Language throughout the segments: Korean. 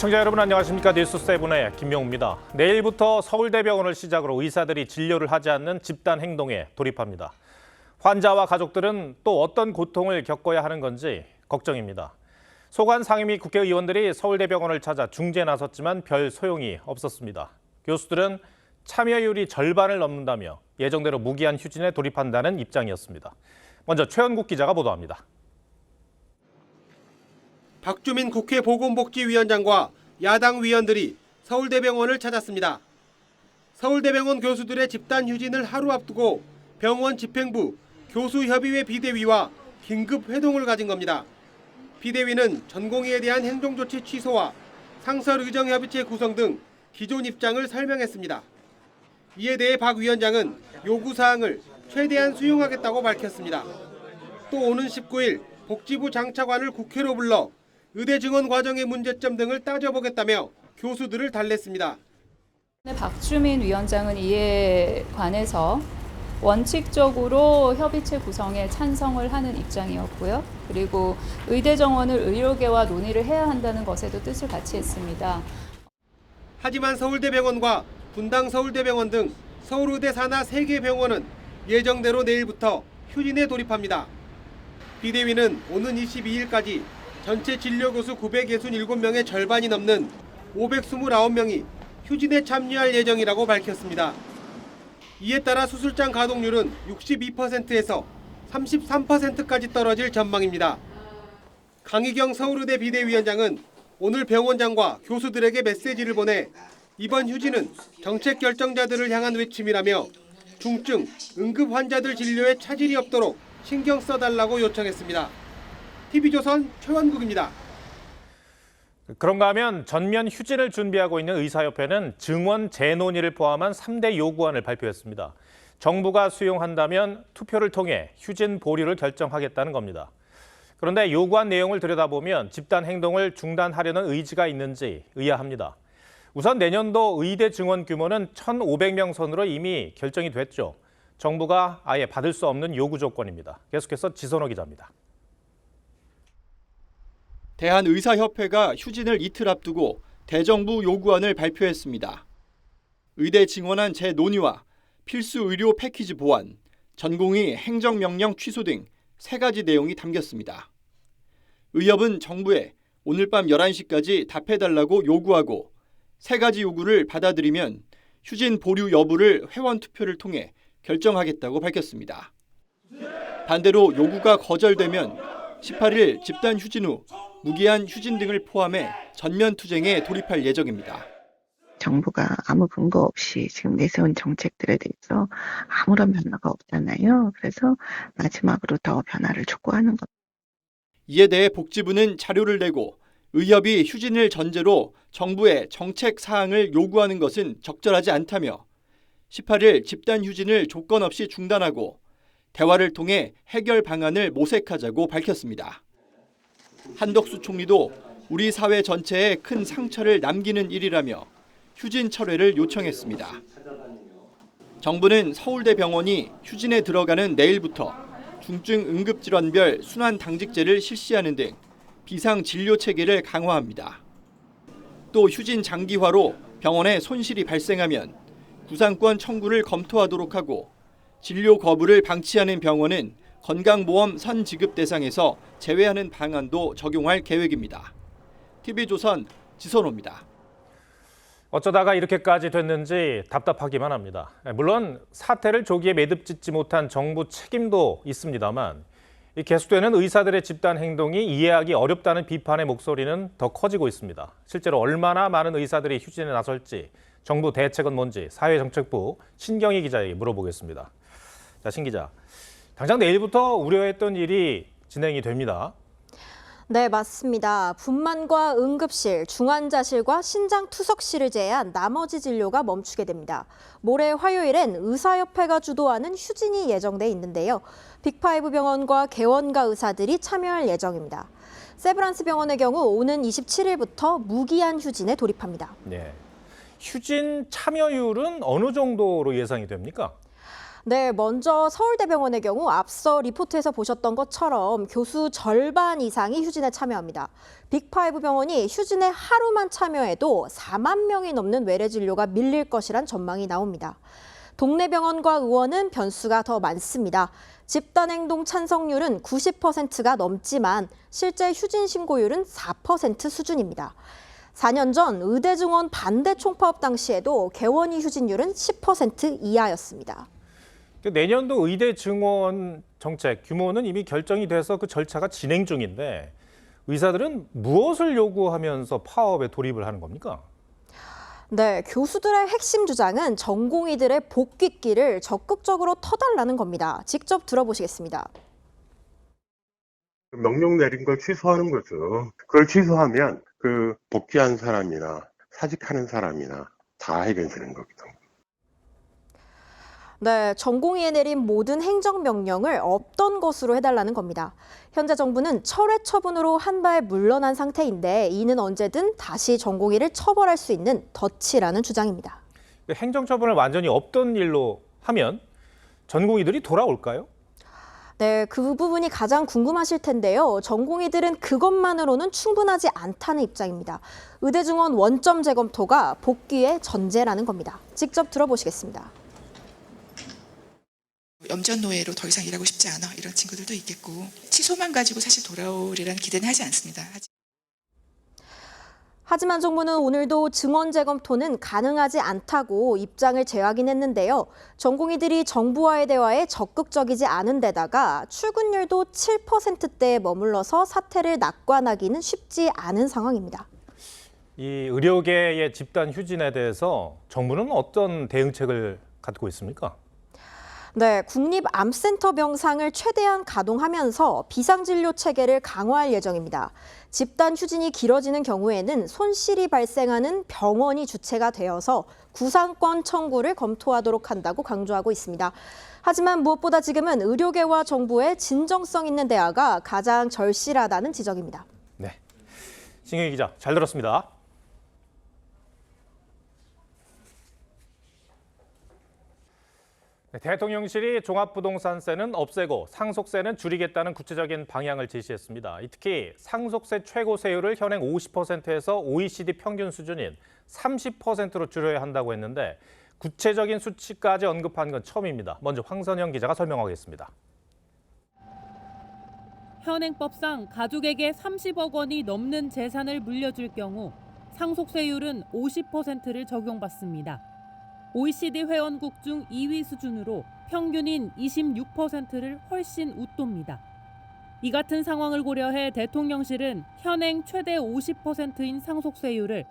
시청자 여러분 안녕하십니까. 뉴스7의 김명우입니다. 내일부터 서울대병원을 시작으로 의사들이 진료를 하지 않는 집단 행동에 돌입합니다. 환자와 가족들은 또 어떤 고통을 겪어야 하는 건지 걱정입니다. 소관 상임 및 국회의원들이 서울대병원을 찾아 중재에 나섰지만 별 소용이 없었습니다. 교수들은 참여율이 절반을 넘는다며 예정대로 무기한 휴진에 돌입한다는 입장이었습니다. 먼저 최현국 기자가 보도합니다. 박주민 국회 보건복지위원장과 야당 위원들이 서울대병원을 찾았습니다. 서울대병원 교수들의 집단 휴진을 하루 앞두고 병원 집행부, 교수협의회 비대위와 긴급 회동을 가진 겁니다. 비대위는 전공의에 대한 행정조치 취소와 상설의정협의체 구성 등 기존 입장을 설명했습니다. 이에 대해 박 위원장은 요구사항을 최대한 수용하겠다고 밝혔습니다. 또 오는 19일 복지부 장차관을 국회로 불러 의대 증원 과정의 문제점 등을 따져보겠다며 교수들을 달랬습니다. 박주민 위원장은 이에 관해서 원칙적으로 협의체 구성에 찬성을 하는 입장이었고요. 그리고 의대 정원을 의료계와 논의를 해야 한다는 것에도 뜻을 같이 했습니다. 하지만 서울대병원과 분당서울대병원 등 서울의대 산하 3개 병원은 예정대로 내일부터 휴진에 돌입합니다. 비대위는 오는 22일까지 전체 진료교수 967명의 절반이 넘는 529명이 휴진에 참여할 예정이라고 밝혔습니다. 이에 따라 수술장 가동률은 62%에서 33%까지 떨어질 전망입니다. 강희경 서울의대 비대위원장은 오늘 병원장과 교수들에게 메시지를 보내 이번 휴진은 정책 결정자들을 향한 외침이라며 중증, 응급 환자들 진료에 차질이 없도록 신경 써달라고 요청했습니다. TV조선 최원국입니다. 그런가 하면 전면 휴진을 준비하고 있는 의사협회는 증원 재논의를 포함한 3대 요구안을 발표했습니다. 정부가 수용한다면 투표를 통해 휴진 보류를 결정하겠다는 겁니다. 그런데 요구안 내용을 들여다보면 집단 행동을 중단하려는 의지가 있는지 의아합니다. 우선 내년도 의대 증원 규모는 1,500명 선으로 이미 결정이 됐죠. 정부가 아예 받을 수 없는 요구 조건입니다. 계속해서 지선호 기자입니다. 대한의사협회가 휴진을 이틀 앞두고 대정부 요구안을 발표했습니다. 의대 증원안 재논의와 필수 의료 패키지 보완, 전공의 행정명령 취소 등 3가지 내용이 담겼습니다. 의협은 정부에 오늘 밤 11시까지 답해달라고 요구하고 3가지 요구를 받아들이면 휴진 보류 여부를 회원 투표를 통해 결정하겠다고 밝혔습니다. 반대로 요구가 거절되면 18일 집단 휴진 후 무기한 휴진 등을 포함해 전면 투쟁에 돌입할 예정입니다. 정부가 아무 근거 없이 지금 내세운 정책들에 대해서 아무런 변화가 없잖아요. 그래서 마지막으로 더 변화를 촉구하는 것. 이에 대해 복지부는 자료를 내고 의협이 휴진을 전제로 정부의 정책 사항을 요구하는 것은 적절하지 않다며 18일 집단 휴진을 조건 없이 중단하고 대화를 통해 해결 방안을 모색하자고 밝혔습니다. 한덕수 총리도 우리 사회 전체에 큰 상처를 남기는 일이라며 휴진 철회를 요청했습니다. 정부는 서울대병원이 휴진에 들어가는 내일부터 중증 응급질환별 순환 당직제를 실시하는 등 비상 진료 체계를 강화합니다. 또 휴진 장기화로 병원에 손실이 발생하면 구상권 청구를 검토하도록 하고 진료 거부를 방치하는 병원은 건강보험 선지급 대상에서 제외하는 방안도 적용할 계획입니다. TV조선 지선호입니다. 어쩌다가 이렇게까지 됐는지 답답하기만 합니다. 물론 사태를 조기에 매듭짓지 못한 정부 책임도 있습니다만 계속되는 의사들의 집단 행동이 이해하기 어렵다는 비판의 목소리는 더 커지고 있습니다. 실제로 얼마나 많은 의사들이 휴진에 나설지 정부 대책은 뭔지 사회정책부 신경희 기자에게 물어보겠습니다. 자, 신 기자. 당장 내일부터 우려했던 일이 진행이 됩니다. 네, 맞습니다. 분만과 응급실, 중환자실과 신장투석실을 제외한 나머지 진료가 멈추게 됩니다. 모레 화요일엔 의사협회가 주도하는 휴진이 예정돼 있는데요. 빅5 병원과 개원가 의사들이 참여할 예정입니다. 세브란스 병원의 경우 오는 27일부터 무기한 휴진에 돌입합니다. 네. 휴진 참여율은 어느 정도로 예상이 됩니까? 네, 먼저 서울대병원의 경우 앞서 리포트에서 보셨던 것처럼 교수 절반 이상이 휴진에 참여합니다. 빅5 병원이 휴진에 하루만 참여해도 4만 명이 넘는 외래 진료가 밀릴 것이란 전망이 나옵니다. 동네 병원과 의원은 변수가 더 많습니다. 집단행동 찬성률은 90%가 넘지만 실제 휴진 신고율은 4% 수준입니다. 4년 전 의대 증원 반대 총파업 당시에도 개원이 휴진율은 10% 이하였습니다. 내년도 의대 증원 정책 규모는 이미 결정이 돼서 그 절차가 진행 중인데 의사들은 무엇을 요구하면서 파업에 돌입을 하는 겁니까? 네, 교수들의 핵심 주장은 전공의들의 복귀길을 적극적으로 터달라는 겁니다. 직접 들어보시겠습니다. 명령 내린 걸 취소하는 거죠. 그걸 취소하면 그 복귀한 사람이나 사직하는 사람이나 다 해결되는 거거든요. 네, 전공의에 내린 모든 행정명령을 없던 것으로 해달라는 겁니다. 현재 정부는 철회 처분으로 한 발 물러난 상태인데 이는 언제든 다시 전공의를 처벌할 수 있는 덫이라는 주장입니다. 행정처분을 완전히 없던 일로 하면 전공의들이 돌아올까요? 네, 그 부분이 가장 궁금하실 텐데요. 전공의들은 그것만으로는 충분하지 않다는 입장입니다. 의대 증원 원점 재검토가 복귀의 전제라는 겁니다. 직접 들어보시겠습니다. 염전노예로 더 이상 일하고 싶지 않아 이런 친구들도 있겠고 취소만 가지고 사실 돌아오리라는 기대는 하지 않습니다. 하지만 정부는 오늘도 증원 재검토는 가능하지 않다고 입장을 재확인했는데요. 전공의들이 정부와의 대화에 적극적이지 않은 데다가 출근율도 7%대에 머물러서 사태를 낙관하기는 쉽지 않은 상황입니다. 이 의료계의 집단 휴진에 대해서 정부는 어떤 대응책을 갖고 있습니까? 네, 국립암센터 병상을 최대한 가동하면서 비상진료 체계를 강화할 예정입니다. 집단 휴진이 길어지는 경우에는 손실이 발생하는 병원이 주체가 되어서 구상권 청구를 검토하도록 한다고 강조하고 있습니다. 하지만 무엇보다 지금은 의료계와 정부의 진정성 있는 대화가 가장 절실하다는 지적입니다. 네, 신경희 기자 잘 들었습니다. 대통령실이 종합부동산세는 없애고 상속세는 줄이겠다는 구체적인 방향을 제시했습니다. 특히 상속세 최고세율을 현행 50%에서 OECD 평균 수준인 30%로 줄여야 한다고 했는데 구체적인 수치까지 언급한 건 처음입니다. 먼저 황선영 기자가 설명하겠습니다. 현행법상 가족에게 30억 원이 넘는 재산을 물려줄 경우 상속세율은 50%를 적용받습니다. OECD 회원국 중 2위 수준으로 평균인 26%를 훨씬 웃돕니다. 이 같은 상황을 고려해 대통령실은 현행 최대 50%인 상속세율을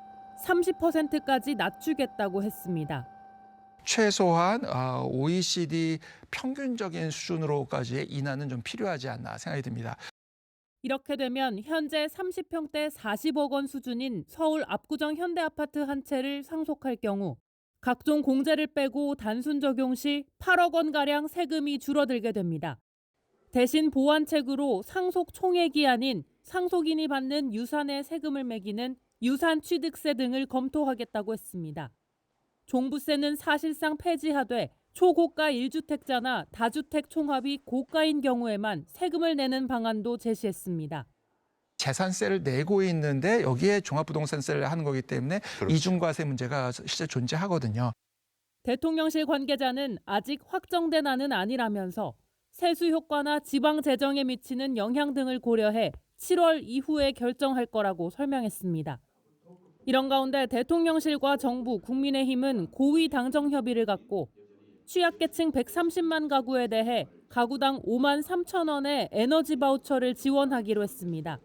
30%까지 낮추겠다고 했습니다. 최소한 OECD 평균적인 수준으로까지의 인하는 좀 필요하지 않나 생각이 듭니다. 이렇게 되면 현재 30평대 40억 원 수준인 서울 압구정 현대아파트 한 채를 상속할 경우 각종 공제를 빼고 단순 적용 시 8억 원가량 세금이 줄어들게 됩니다. 대신 보완책으로 상속 총액이 아닌 상속인이 받는 유산에 세금을 매기는 유산취득세 등을 검토하겠다고 했습니다. 종부세는 사실상 폐지하되 초고가 1주택자나 다주택 총합이 고가인 경우에만 세금을 내는 방안도 제시했습니다. 재산세를 내고 있는데 여기에 종합부동산세를 하는 거기 때문에 그렇죠. 이중과세 문제가 실제 존재하거든요. 대통령실 관계자는 아직 확정된 안은 아니라면서 세수 효과나 지방 재정에 미치는 영향 등을 고려해 7월 이후에 결정할 거라고 설명했습니다. 이런 가운데 대통령실과 정부, 국민의힘은 고위 당정 협의를 갖고 취약계층 130만 가구에 대해 가구당 5만 3천 원의 에너지 바우처를 지원하기로 했습니다.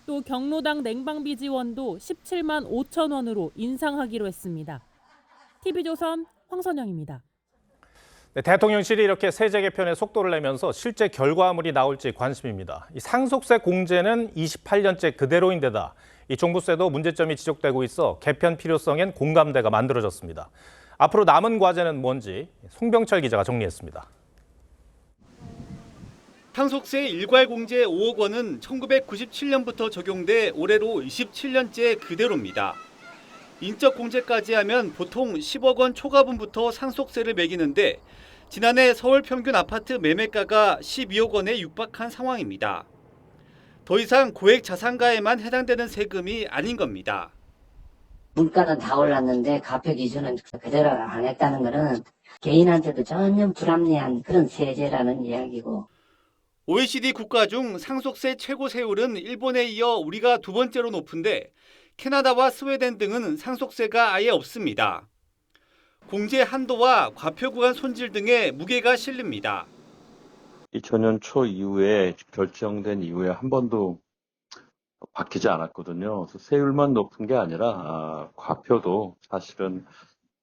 또 경로당 냉방비 지원도 17만 5천 원으로 인상하기로 했습니다. TV조선 황선영입니다. 네, 대통령실이 이렇게 세제 개편에 속도를 내면서 실제 결과물이 나올지 관심입니다. 이 상속세 공제는 28년째 그대로인데다 이 종부세도 문제점이 지적되고 있어 개편 필요성엔 공감대가 만들어졌습니다. 앞으로 남은 과제는 뭔지 송병철 기자가 정리했습니다. 상속세 일괄 공제 5억 원은 1997년부터 적용돼 올해로 27년째 그대로입니다. 인적 공제까지 하면 보통 10억 원 초과분부터 상속세를 매기는데 지난해 서울 평균 아파트 매매가가 12억 원에 육박한 상황입니다. 더 이상 고액 자산가에만 해당되는 세금이 아닌 겁니다. 물가는 다 올랐는데 가표 기준은 그대로 안 했다는 것은 개인한테도 전혀 불합리한 그런 세제라는 이야기고. OECD 국가 중 상속세 최고 세율은 일본에 이어 우리가 두 번째로 높은데 캐나다와 스웨덴 등은 상속세가 아예 없습니다. 공제 한도와 과표 구간 손질 등의 무게가 실립니다. 2000년 초 이후에 결정된 이후에 한 번도 바뀌지 않았거든요. 그래서 세율만 높은 게 아니라 과표도 사실은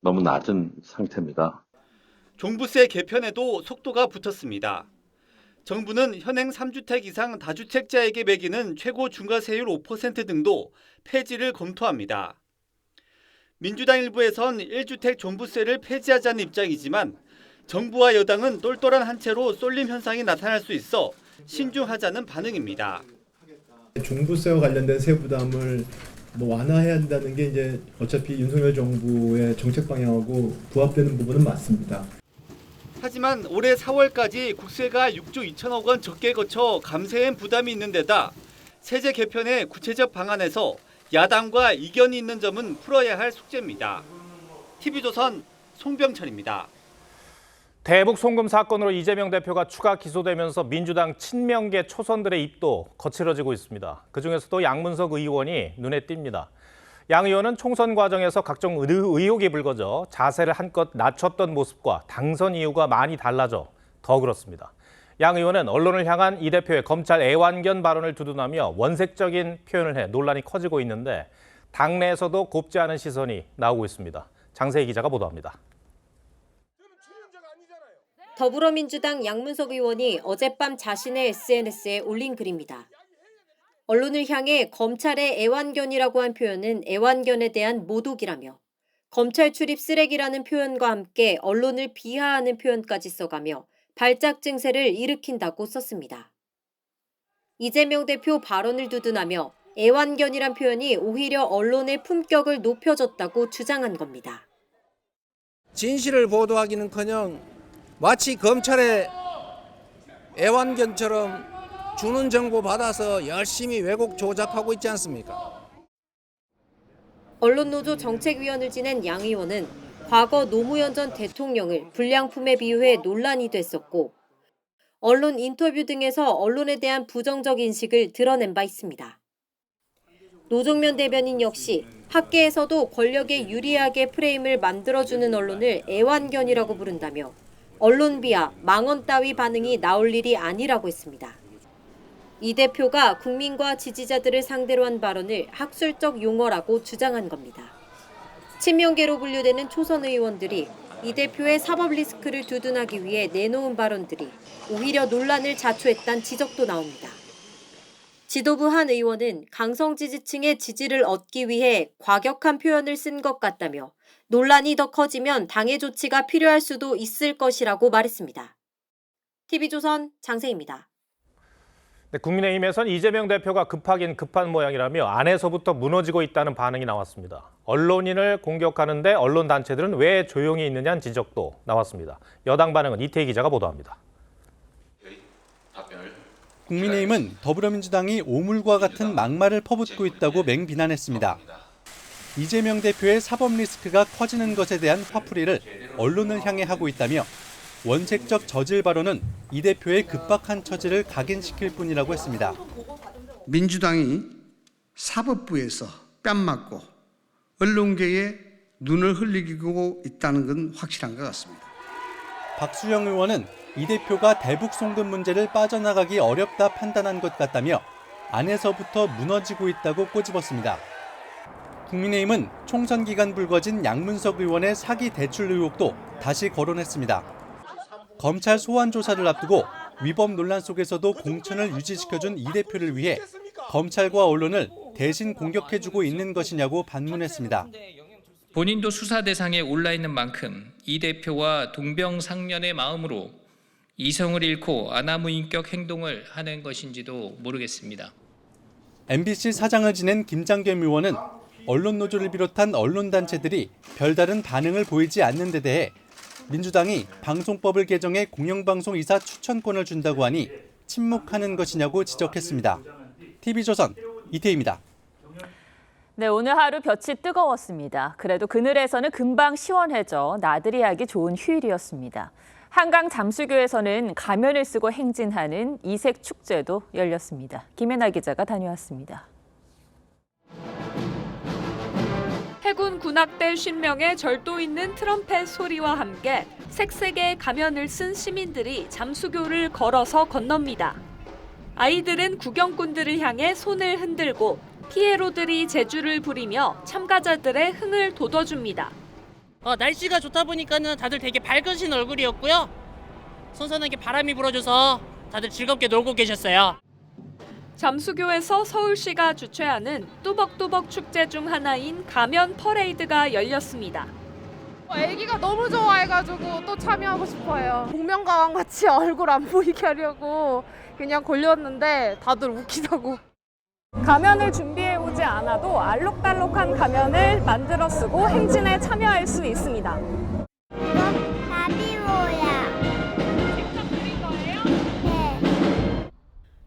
너무 낮은 상태입니다. 종부세 개편에도 속도가 붙었습니다. 정부는 현행 3주택 이상 다주택자에게 매기는 최고 중과세율 5% 등도 폐지를 검토합니다. 민주당 일부에선 1주택 종부세를 폐지하자는 입장이지만 정부와 여당은 똘똘한 한 채로 쏠림 현상이 나타날 수 있어 신중하자는 반응입니다. 종부세와 관련된 세부담을 완화해야 한다는 게 이제 어차피 윤석열 정부의 정책 방향하고 부합되는 부분은 맞습니다. 하지만 올해 4월까지 국세가 6조 2천억 원 적게 거쳐 감세엔 부담이 있는 데다 세제 개편의 구체적 방안에서 야당과 이견이 있는 점은 풀어야 할 숙제입니다. TV조선 송병철입니다. 대북 송금 사건으로 이재명 대표가 추가 기소되면서 민주당 친명계 초선들의 입도 거칠어지고 있습니다. 그중에서도 양문석 의원이 눈에 띕니다. 양 의원은 총선 과정에서 각종 의혹이 불거져 자세를 한껏 낮췄던 모습과 당선 이유가 많이 달라져 더 그렇습니다. 양 의원은 언론을 향한 이 대표의 검찰 애완견 발언을 두둔하며 원색적인 표현을 해 논란이 커지고 있는데 당내에서도 곱지 않은 시선이 나오고 있습니다. 장세희 기자가 보도합니다. 더불어민주당 양문석 의원이 어젯밤 자신의 SNS에 올린 글입니다. 언론을 향해 검찰의 애완견이라고 한 표현은 애완견에 대한 모독이라며 검찰 출입 쓰레기라는 표현과 함께 언론을 비하하는 표현까지 써가며 발작 증세를 일으킨다고 썼습니다. 이재명 대표 발언을 두둔하며 애완견이란 표현이 오히려 언론의 품격을 높여줬다고 주장한 겁니다. 진실을 보도하기는커녕 마치 검찰의 애완견처럼 주는 정보 받아서 열심히 왜곡 조작하고 있지 않습니까? 언론노조 정책위원을 지낸 양 의원은 과거 노무현 전 대통령을 불량품에 비유해 논란이 됐었고 언론 인터뷰 등에서 언론에 대한 부정적 인식을 드러낸 바 있습니다. 노종면 대변인 역시 학계에서도 권력에 유리하게 프레임을 만들어주는 언론을 애완견이라고 부른다며 언론 비하, 망언 따위 반응이 나올 일이 아니라고 했습니다. 이 대표가 국민과 지지자들을 상대로 한 발언을 학술적 용어라고 주장한 겁니다. 친명계로 분류되는 초선 의원들이 이 대표의 사법 리스크를 두둔하기 위해 내놓은 발언들이 오히려 논란을 자초했다는 지적도 나옵니다. 지도부 한 의원은 강성 지지층의 지지를 얻기 위해 과격한 표현을 쓴 것 같다며 논란이 더 커지면 당의 조치가 필요할 수도 있을 것이라고 말했습니다. TV조선 장세희입니다. 국민의힘에선 이재명 대표가 급하긴 급한 모양이라며 안에서부터 무너지고 있다는 반응이 나왔습니다. 언론인을 공격하는데 언론 단체들은 왜 조용히 있느냐는 지적도 나왔습니다. 여당 반응은 이태희 기자가 보도합니다. 국민의힘은 더불어민주당이 오물과 같은 막말을 퍼붓고 있다고 맹비난했습니다. 이재명 대표의 사법 리스크가 커지는 것에 대한 화풀이를 언론을 향해 하고 있다며 원색적 저질 발언은 이 대표의 급박한 처지를 각인시킬 뿐이라고 했습니다. 민주당이 사법부에서 뺨맞고 언론계에 눈을 흘리고 있다는 건 확실한 것 같습니다. 박수영 의원은 이 대표가 대북 송금 문제를 빠져나가기 어렵다 판단한 것 같다며 안에서부터 무너지고 있다고 꼬집었습니다. 국민의힘은 총선 기간 불거진 양문석 의원의 사기 대출 의혹도 다시 거론했습니다. 검찰 소환 조사를 앞두고 위법 논란 속에서도 공천을 유지시켜준 이 대표를 위해 검찰과 언론을 대신 공격해주고 있는 것이냐고 반문했습니다. 본인도 수사 대상에 올라있는 만큼 이 대표와 동병상련의 마음으로 이성을 잃고 아나무인격 행동을 하는 것인지도 모르겠습니다. MBC 사장을 지낸 김장겸 의원은 언론노조를 비롯한 언론단체들이 별다른 반응을 보이지 않는 데 대해 민주당이 방송법을 개정해 공영방송 이사 추천권을 준다고 하니 침묵하는 것이냐고 지적했습니다. TV조선 이태희입니다. 네, 오늘 하루 볕이 뜨거웠습니다. 그래도 그늘에서는 금방 시원해져 나들이 하기 좋은 휴일이었습니다. 한강 잠수교에서는 가면을 쓰고 행진하는 이색 축제도 열렸습니다. 김혜나 기자가 다녀왔습니다. 해군 군악대 50명의 절도 있는 트럼펫 소리와 함께 색색의 가면을 쓴 시민들이 잠수교를 걸어서 건넙니다. 아이들은 구경꾼들을 향해 손을 흔들고 피에로들이 제주를 부리며 참가자들의 흥을 돋워줍니다. 날씨가 좋다 보니까는 다들 되게 밝으신 얼굴이었고요. 선선하게 바람이 불어줘서 다들 즐겁게 놀고 계셨어요. 잠수교에서 서울시가 주최하는 뚜벅뚜벅 축제 중 하나인 가면 퍼레이드가 열렸습니다. 애기가 너무 좋아해가지고 또 참여하고 싶어요. 복면가왕 같이 얼굴 안 보이게 하려고 그냥 걸렸는데 다들 웃기다고. 가면을 준비해 오지 않아도 알록달록한 가면을 만들어 쓰고 행진에 참여할 수 있습니다.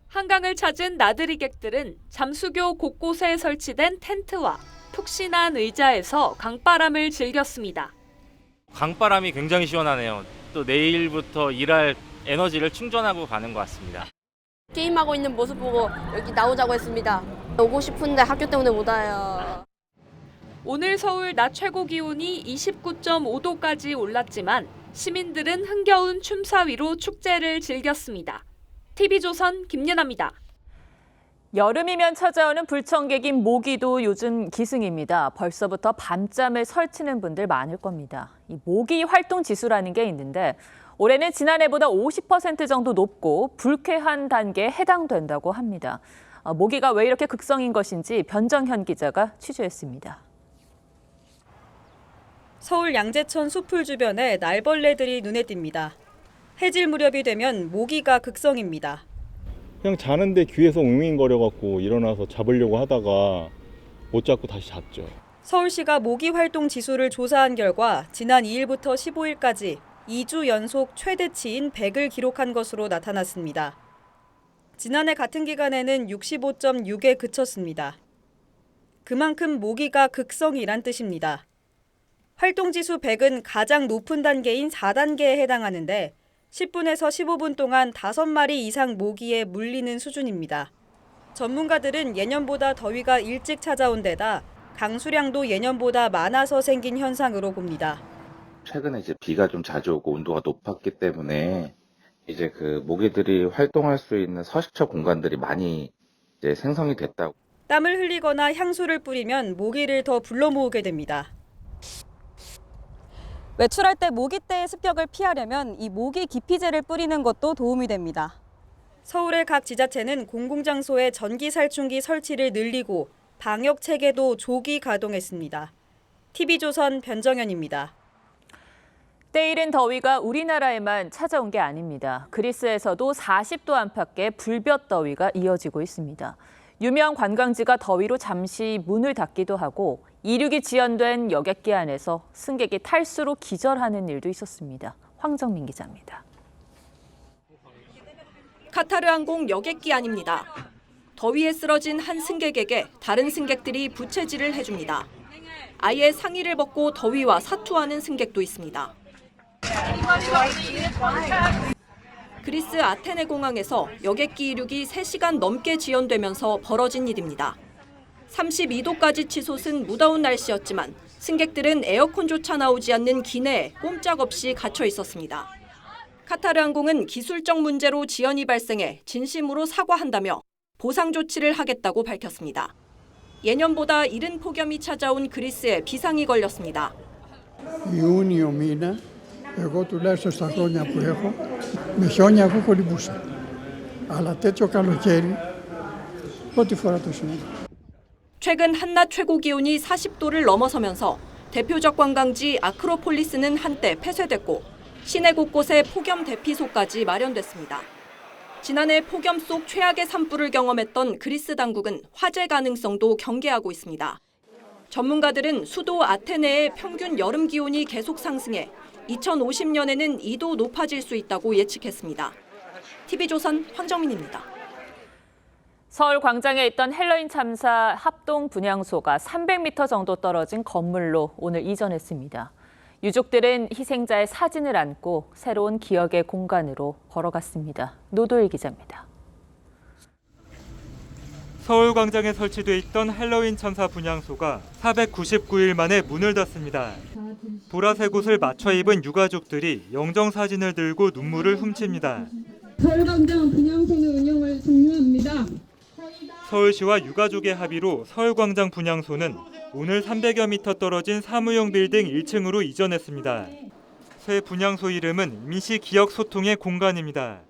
한강을 찾은 나들이객들은 잠수교 곳곳에 설치된 텐트와 푹신한 의자에서 강바람을 즐겼습니다. 강바람이 굉장히 시원하네요. 또 내일부터 일할 에너지를 충전하고 가는 것 같습니다. 게임하고 있는 모습 보고 여기 나오자고 했습니다. 오고 싶은데 학교 때문에 못 와요. 오늘 서울 낮 최고 기온이 29.5도까지 올랐지만 시민들은 흥겨운 춤사위로 축제를 즐겼습니다. TV조선 김예나입니다. 여름이면 찾아오는 불청객인 모기도 요즘 기승입니다. 벌써부터 밤잠을 설치는 분들 많을 겁니다. 이 모기 활동 지수라는 게 있는데 올해는 지난해보다 50% 정도 높고 불쾌한 단계에 해당된다고 합니다. 모기가 왜 이렇게 극성인 것인지 변정현 기자가 취재했습니다. 서울 양재천 숲풀 주변에 날벌레들이 눈에 띕니다. 해질 무렵이 되면 모기가 극성입니다. 그냥 자는데 귀에서 웅웅거려갖고 일어나서 잡으려고 하다가 못 잡고 다시 잤죠. 서울시가 모기 활동 지수를 조사한 결과 지난 2일부터 15일까지 2주 연속 최대치인 100을 기록한 것으로 나타났습니다. 지난해 같은 기간에는 65.6에 그쳤습니다. 그만큼 모기가 극성이란 뜻입니다. 활동지수 100은 가장 높은 단계인 4단계에 해당하는데 10분에서 15분 동안 5마리 이상 모기에 물리는 수준입니다. 전문가들은 예년보다 더위가 일찍 찾아온 데다 강수량도 예년보다 많아서 생긴 현상으로 봅니다. 최근에 이제 비가 좀 자주 오고 온도가 높았기 때문에 이제 그 모기들이 활동할 수 있는 서식처 공간들이 많이 이제 생성이 됐다고. 땀을 흘리거나 향수를 뿌리면 모기를 더 불러 모으게 됩니다. 외출할 때 모기떼의 습격을 피하려면 이 모기 기피제를 뿌리는 것도 도움이 됩니다. 서울의 각 지자체는 공공장소에 전기 살충기 설치를 늘리고 방역 체계도 조기 가동했습니다. TV조선 변정현입니다. 때이른 더위가 우리나라에만 찾아온 게 아닙니다. 그리스에서도 40도 안팎의 불볕 더위가 이어지고 있습니다. 유명 관광지가 더위로 잠시 문을 닫기도 하고 이륙이 지연된 여객기 안에서 승객이 탈수로 기절하는 일도 있었습니다. 황정민 기자입니다. 카타르 항공 여객기 안입니다. 더위에 쓰러진 한 승객에게 다른 승객들이 부채질을 해줍니다. 아예 상의를 벗고 더위와 사투하는 승객도 있습니다. 그리스 아테네 공항에서 여객기 이륙이 3시간 넘게 지연되면서 벌어진 일입니다. 32도까지 치솟은 무더운 날씨였지만 승객들은 에어컨조차 나오지 않는 기내에 꼼짝없이 갇혀 있었습니다. 카타르 항공은 기술적 문제로 지연이 발생해 진심으로 사과한다며 보상 조치를 하겠다고 밝혔습니다. 예년보다 이른 폭염이 찾아온 그리스에 비상이 걸렸습니다. Ιούνιο μήνα, εγώ τουλάχιστον στα χρόνια που έχω, με χιόνια έχω κολυμπούσα. Αλλά τέτοιο καλοκαίρι, πρώτη φορά το συνέβη. 최근 한낮 최고 기온이 40도를 넘어서면서 대표적 관광지 아크로폴리스는 한때 폐쇄됐고 시내 곳곳에 폭염 대피소까지 마련됐습니다. 지난해 폭염 속 최악의 산불을 경험했던 그리스 당국은 화재 가능성도 경계하고 있습니다. 전문가들은 수도 아테네의 평균 여름 기온이 계속 상승해 2050년에는 이도 높아질 수 있다고 예측했습니다. TV조선 황정민입니다. 서울 광장에 있던 헬로윈 참사 합동 분향소가 300m 정도 떨어진 건물로 오늘 이전했습니다. 유족들은 희생자의 사진을 안고 새로운 기억의 공간으로 걸어갔습니다. 노도일 기자입니다. 서울 광장에 설치돼 있던 헬로윈 참사 분향소가 499일 만에 문을 닫습니다. 보라색 옷을 맞춰 입은 유가족들이 영정사진을 들고 눈물을 훔칩니다. 서울광장 분향소는 운영을 종료합니다. 서울시와 유가족의 합의로 서울광장 분향소는 오늘 300여 미터 떨어진 사무용 빌딩 1층으로 이전했습니다. 새 분향소 이름은 임시기억소통의 공간입니다.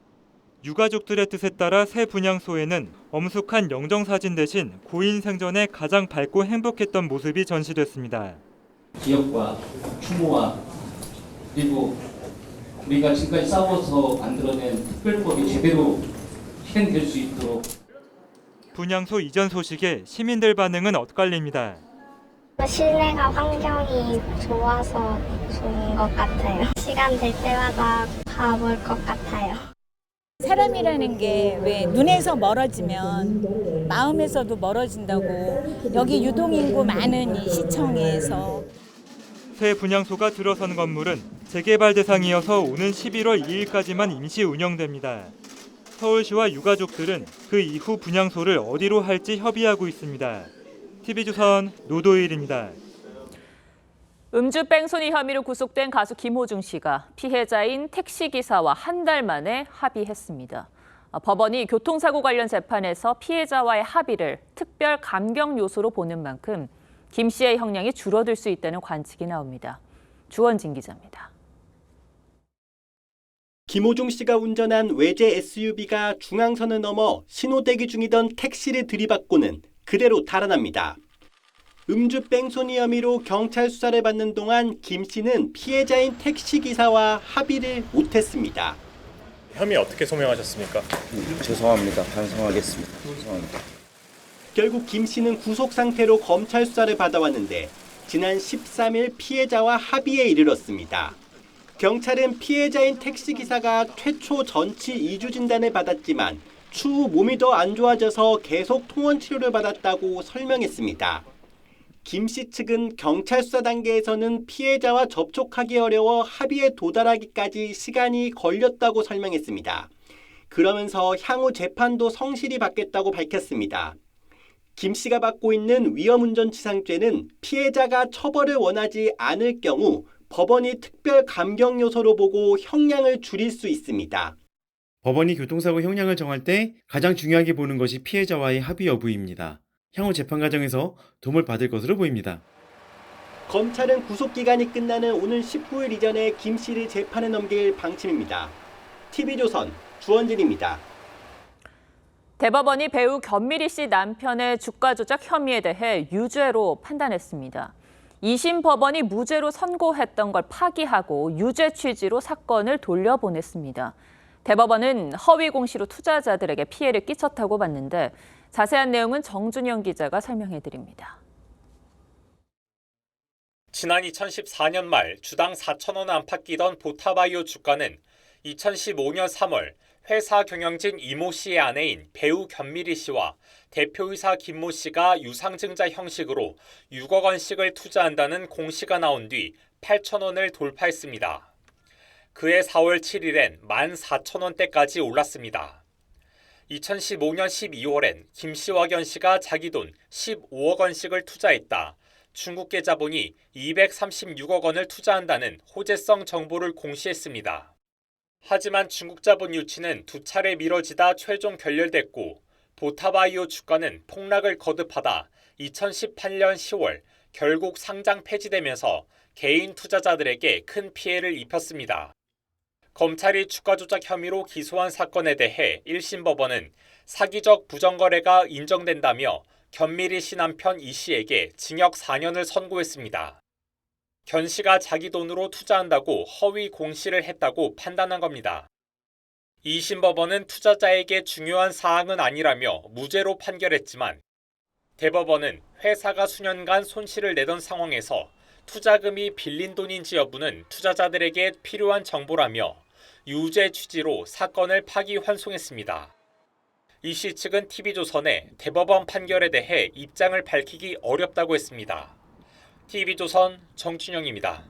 유가족들의 뜻에 따라 새 분향소에는 엄숙한 영정사진 대신 고인 생전에 가장 밝고 행복했던 모습이 전시됐습니다. 기억과 추모와 그리고 우리가 지금까지 싸워서 만들어낸 특별법이 제대로 실행될 수 있도록. 분향소 이전 소식에 시민들 반응은 엇갈립니다. 실내가 환경이 좋아서 좋은 것 같아요. 시간 될 때마다 가볼 것 같아요. 사람이라는 게 왜 눈에서 멀어지면 마음에서도 멀어진다고 여기 유동인구 많은 이 시청에서 새 분향소가 들어선 건물은 재개발 대상이어서 오는 11월 2일까지만 임시 운영됩니다. 서울시와 유가족들은 그 이후 분향소를 어디로 할지 협의하고 있습니다. TV조선 노도일입니다. 음주 뺑소니 혐의로 구속된 가수 김호중 씨가 피해자인 택시기사와 한 달 만에 합의했습니다. 법원이 교통사고 관련 재판에서 피해자와의 합의를 특별 감경 요소로 보는 만큼 김 씨의 형량이 줄어들 수 있다는 관측이 나옵니다. 주원진 기자입니다. 김호중 씨가 운전한 외제 SUV가 중앙선을 넘어 신호대기 중이던 택시를 들이받고는 그대로 달아납니다. 음주 뺑소니 혐의로 경찰 수사를 받는 동안 김 씨는 피해자인 택시기사와 합의를 못했습니다. 혐의 어떻게 소명하셨습니까? 죄송합니다. 반성하겠습니다. 죄송합니다. 결국 김 씨는 구속 상태로 검찰 수사를 받아왔는데 지난 13일 피해자와 합의에 이르렀습니다. 경찰은 피해자인 택시기사가 최초 전치 2주 진단을 받았지만 추후 몸이 더 안 좋아져서 계속 통원 치료를 받았다고 설명했습니다. 김 씨 측은 경찰 수사 단계에서는 피해자와 접촉하기 어려워 합의에 도달하기까지 시간이 걸렸다고 설명했습니다. 그러면서 향후 재판도 성실히 받겠다고 밝혔습니다. 김 씨가 받고 있는 위험운전치상죄는 피해자가 처벌을 원하지 않을 경우 법원이 특별 감경 요소로 보고 형량을 줄일 수 있습니다. 법원이 교통사고 형량을 정할 때 가장 중요하게 보는 것이 피해자와의 합의 여부입니다. 향후 재판 과정에서 도움을 받을 것으로 보입니다. 검찰은 구속기간이 끝나는 오늘 19일 이전에 김 씨를 재판에 넘길 방침입니다. TV조선 주원진입니다. 대법원이 배우 견미리 씨 남편의 주가 조작 혐의에 대해 유죄로 판단했습니다. 2심 법원이 무죄로 선고했던 걸 파기하고 유죄 취지로 사건을 돌려보냈습니다. 대법원은 허위 공시로 투자자들에게 피해를 끼쳤다고 봤는데 자세한 내용은 정준영 기자가 설명해드립니다. 지난 2014년 말 주당 4,000원 안팎 끼던 보타바이오 주가는 2015년 3월 회사 경영진 이모 씨의 아내인 배우 견미리 씨와 대표이사 김모 씨가 유상증자 형식으로 6억 원씩을 투자한다는 공시가 나온 뒤 8,000원을 돌파했습니다. 그해 4월 7일엔 14,000원대까지 올랐습니다. 2015년 12월엔 김 씨와 견 씨가 자기 돈 15억 원씩을 투자했다. 중국계 자본이 236억 원을 투자한다는 호재성 정보를 공시했습니다. 하지만 중국 자본 유치는 두 차례 미뤄지다 최종 결렬됐고 보타바이오 주가는 폭락을 거듭하다 2018년 10월 결국 상장 폐지되면서 개인 투자자들에게 큰 피해를 입혔습니다. 검찰이 주가 조작 혐의로 기소한 사건에 대해 1심 법원은 사기적 부정거래가 인정된다며 견미리 씨 남편 이 씨에게 징역 4년을 선고했습니다. 견 씨가 자기 돈으로 투자한다고 허위 공시를 했다고 판단한 겁니다. 2심 법원은 투자자에게 중요한 사항은 아니라며 무죄로 판결했지만 대법원은 회사가 수년간 손실을 내던 상황에서 투자금이 빌린 돈인지 여부는 투자자들에게 필요한 정보라며 유죄 취지로 사건을 파기환송했습니다. 이 씨 측은 TV조선에 대법원 판결에 대해 입장을 밝히기 어렵다고 했습니다. TV조선 정춘영입니다.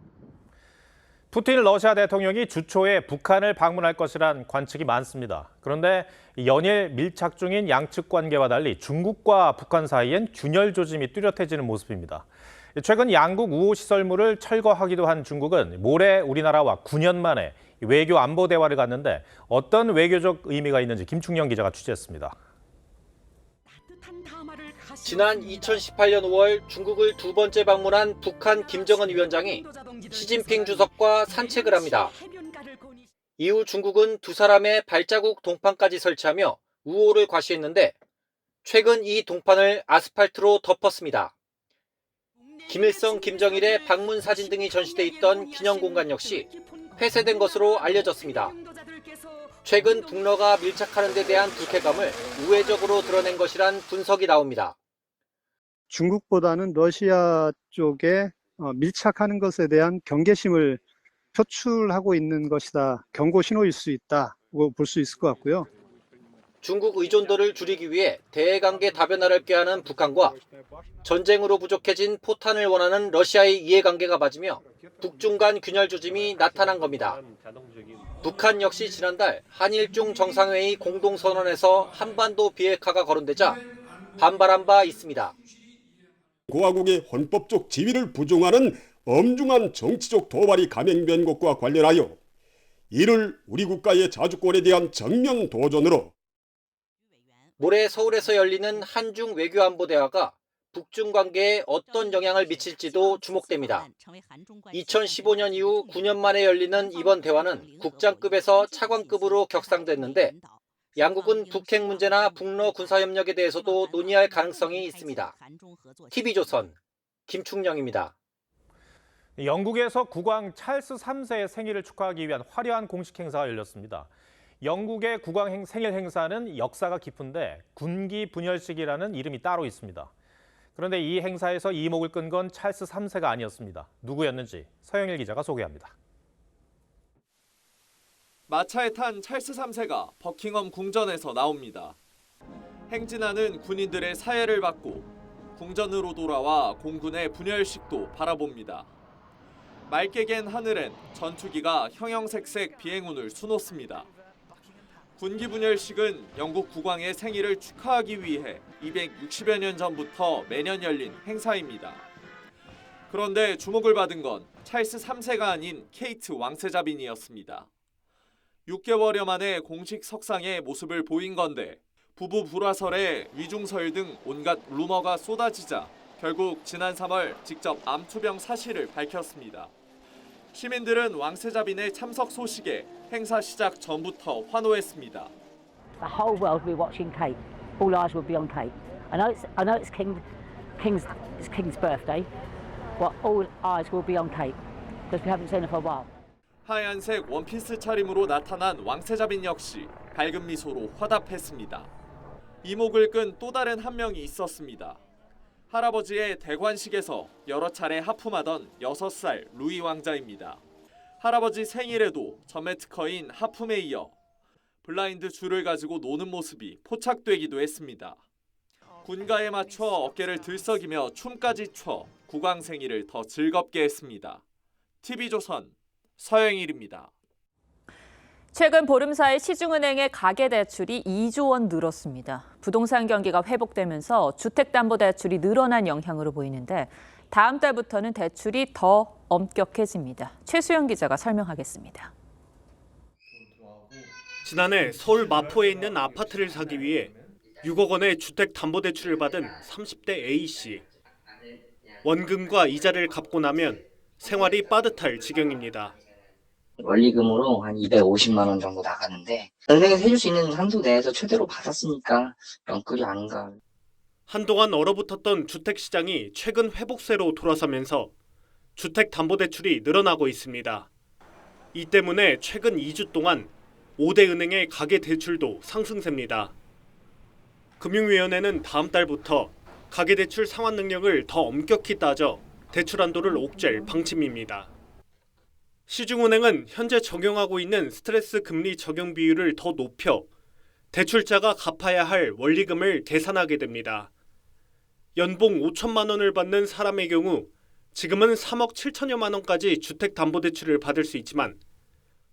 푸틴 러시아 대통령이 주초에 북한을 방문할 것이란 관측이 많습니다. 그런데 연일 밀착 중인 양측 관계와 달리 중국과 북한 사이엔 균열 조짐이 뚜렷해지는 모습입니다. 최근 양국 우호시설물을 철거하기도 한 중국은 모레 우리나라와 9년 만에 외교 안보 대화를 갖는데 어떤 외교적 의미가 있는지 김충영 기자가 취재했습니다. 지난 2018년 5월 중국을 두 번째 방문한 북한 김정은 위원장이 시진핑 주석과 산책을 합니다. 이후 중국은 두 사람의 발자국 동판까지 설치하며 우호를 과시했는데 최근 이 동판을 아스팔트로 덮었습니다. 김일성, 김정일의 방문 사진 등이 전시돼 있던 기념공간 역시 폐쇄된 것으로 알려졌습니다. 최근 북러가 밀착하는 데 대한 불쾌감을 우회적으로 드러낸 것이란 분석이 나옵니다. 중국보다는 러시아 쪽에 밀착하는 것에 대한 경계심을 표출하고 있는 것이다. 경고 신호일 수 있다고 볼 수 있을 것 같고요. 중국 의존도를 줄이기 위해 대외관계 다변화를 꾀하는 북한과 전쟁으로 부족해진 포탄을 원하는 러시아의 이해관계가 맞으며 북중 간 균열 조짐이 나타난 겁니다. 북한 역시 지난달 한일중 정상회의 공동선언에서 한반도 비핵화가 거론되자 반발한 바 있습니다. 고화국의 헌법적 지위를 부정하는 엄중한 정치적 도발이 감행된 것과 관련하여 이를 우리 국가의 자주권에 대한 정면 도전으로 모레 서울에서 열리는 한중 외교안보 대화가 북중 관계에 어떤 영향을 미칠지도 주목됩니다. 2015년 이후 9년 만에 열리는 이번 대화는 국장급에서 차관급으로 격상됐는데 양국은 북핵 문제나 북러 군사협력에 대해서도 논의할 가능성이 있습니다. TV조선 김충영입니다. 영국에서 국왕 찰스 3세의 생일을 축하하기 위한 화려한 공식 행사가 열렸습니다. 영국의 국왕 생일 행사는 역사가 깊은데 군기 분열식이라는 이름이 따로 있습니다. 그런데 이 행사에서 이목을 끈 건 찰스 3세가 아니었습니다. 누구였는지 서영일 기자가 소개합니다. 마차에 탄 찰스 3세가 버킹엄 궁전에서 나옵니다. 행진하는 군인들의 사회를 받고 궁전으로 돌아와 공군의 분열식도 바라봅니다. 맑게 갠 하늘엔 전투기가 형형색색 비행운을 수놓습니다. 군기 분열식은 영국 국왕의 생일을 축하하기 위해 260여 년 전부터 매년 열린 행사입니다. 그런데 주목을 받은 건 찰스 3세가 아닌 케이트 왕세자빈이었습니다. 6개월여 만에 공식 석상에 모습을 보인 건데 부부 불화설에 위중설 등 온갖 루머가 쏟아지자 결국 지난 3월 직접 암투병 사실을 밝혔습니다. 시민들은 왕세자빈의 참석 소식에 행사 시작 전부터 환호했습니다. The whole world will be watching Kate. All eyes will be on Kate. I know it's King's birthday, but all eyes will be on Kate because we haven't seen her for a while. 하얀색 원피스 차림으로 나타난 왕세자빈 역시 밝은 미소로 화답했습니다. 이목을 끈 또 다른 한 명이 있었습니다. 할아버지의 대관식에서 여러 차례 하품하던 6살 루이 왕자입니다. 할아버지 생일에도 전매 특허인 하품에 이어 블라인드 줄을 가지고 노는 모습이 포착되기도 했습니다. 군가에 맞춰 어깨를 들썩이며 춤까지 춰 국왕 생일을 더 즐겁게 했습니다. TV조선 서영일입니다. 최근 보름 사이 시중은행의 가계대출이 2조 원 늘었습니다. 부동산 경기가 회복되면서 주택담보대출이 늘어난 영향으로 보이는데 다음 달부터는 대출이 더 엄격해집니다. 최수영 기자가 설명하겠습니다. 지난해 서울 마포에 있는 아파트를 사기 위해 6억 원의 주택담보대출을 받은 30대 A씨. 원금과 이자를 갚고 나면 생활이 빠듯할 지경입니다. 원리금으로 한 250만 원 정도 나가는데 은행에서 해줄 수 있는 한도 내에서 최대로 받았으니까 영끌이 안 가. 한동안 얼어붙었던 주택시장이 최근 회복세로 돌아서면서 주택담보대출이 늘어나고 있습니다. 이 때문에 최근 2주 동안 5대 은행의 가계대출도 상승세입니다. 금융위원회는 다음 달부터 가계대출 상환 능력을 더 엄격히 따져 대출 한도를 옥죄할 방침입니다. 시중은행은 현재 적용하고 있는 스트레스 금리 적용 비율을 더 높여 대출자가 갚아야 할 원리금을 계산하게 됩니다. 연봉 5천만 원을 받는 사람의 경우 지금은 3억 7천여만 원까지 주택담보대출을 받을 수 있지만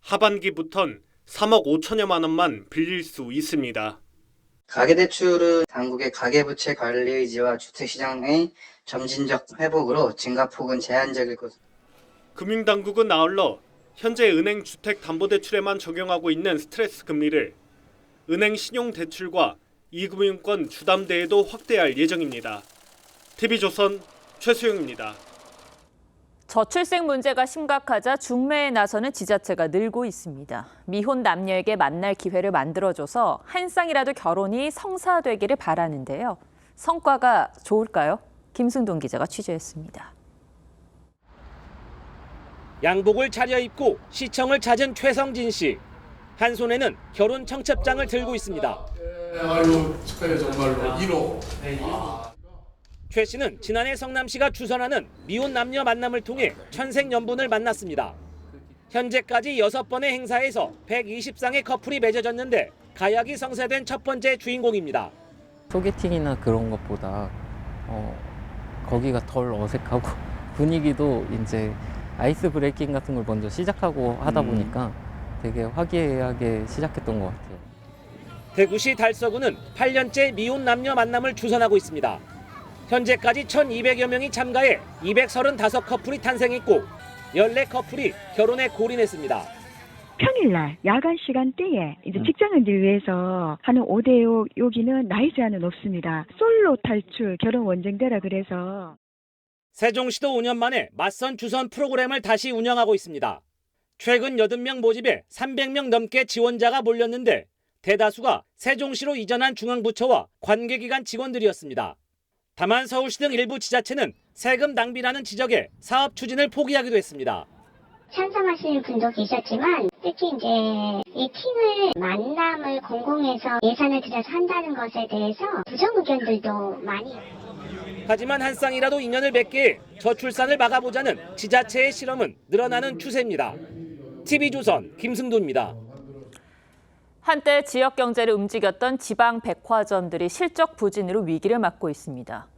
하반기부턴 3억 5천여만 원만 빌릴 수 있습니다. 가계대출은 당국의 가계부채 관리 의지와 주택시장의 점진적 회복으로 증가폭은 제한적일 것. 금융당국은 아울러 현재 은행 주택담보대출에만 적용하고 있는 스트레스 금리를 은행 신용대출과 이금융권 주담대에도 확대할 예정입니다. TV조선 최수영입니다. 저출생 문제가 심각하자 중매에 나서는 지자체가 늘고 있습니다. 미혼 남녀에게 만날 기회를 만들어줘서 한 쌍이라도 결혼이 성사되기를 바라는데요. 성과가 좋을까요? 김승돈 기자가 취재했습니다. 양복을 차려입고 시청을 찾은 최성진 씨. 한 손에는 결혼 청첩장을 들고 있습니다. 아유, 축하해요 정말로. 1호. 최 씨는 지난해 성남시가 주선하는 미혼 남녀 만남을 통해 천생연분을 만났습니다. 현재까지 6번의 행사에서 120쌍의 커플이 맺어졌는데 가약이 성사된 첫 번째 주인공입니다. 소개팅이나 그런 것보다 거기가 덜 어색하고 분위기도 이제 아이스 브레이킹 같은 걸 먼저 시작하고 하다 보니까 되게 화기애애하게 시작했던 것 같아요. 대구시 달서구는 8년째 미혼 남녀 만남을 주선하고 있습니다. 현재까지 1,200여 명이 참가해 235커플이 탄생했고 14커플이 결혼에 골인했습니다. 평일날 야간 시간대에 이제 직장인들 위해서 하는 5대5 여기는 나이 제한은 없습니다. 솔로 탈출 결혼 원정대라 그래서. 세종시도 5년 만에 맞선 주선 프로그램을 다시 운영하고 있습니다. 최근 80명 모집에 300명 넘게 지원자가 몰렸는데 대다수가 세종시로 이전한 중앙부처와 관계기관 직원들이었습니다. 다만 서울시 등 일부 지자체는 세금 낭비라는 지적에 사업 추진을 포기하기도 했습니다. 찬성하시는 분도 계셨지만 특히 이제 이 팀을 만남을 공공해서 예산을 들여서 한다는 것에 대해서 부정 의견들도 많이. 하지만 한 쌍이라도 인연을 맺게 해 저출산을 막아보자는 지자체의 실험은 늘어나는 추세입니다. TV조선 김승도입니다. 한때 지역 경제를 움직였던 지방 백화점들이 실적 부진으로 위기를 맞고 있습니다.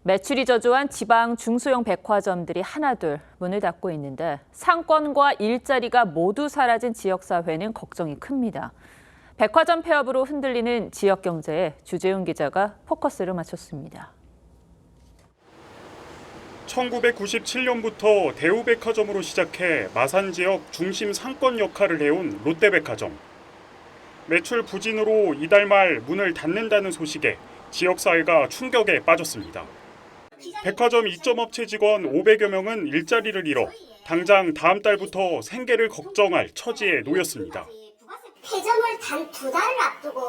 매출이 저조한 지방 중소형 백화점들이 하나둘 문을 닫고 있는데 상권과 일자리가 모두 사라진 지역사회는 걱정이 큽니다. 백화점 폐업으로 흔들리는 지역 경제에 주재훈 기자가 포커스를 맞췄습니다. 1997년부터 대우백화점으로 시작해 마산 지역 중심 상권 역할을 해온 롯데백화점. 매출 부진으로 이달 말 문을 닫는다는 소식에 지역사회가 충격에 빠졌습니다. 백화점 입점업체 직원 500여 명은 일자리를 잃어 당장 다음 달부터 생계를 걱정할 처지에 놓였습니다. 폐점을 단 2달을 앞두고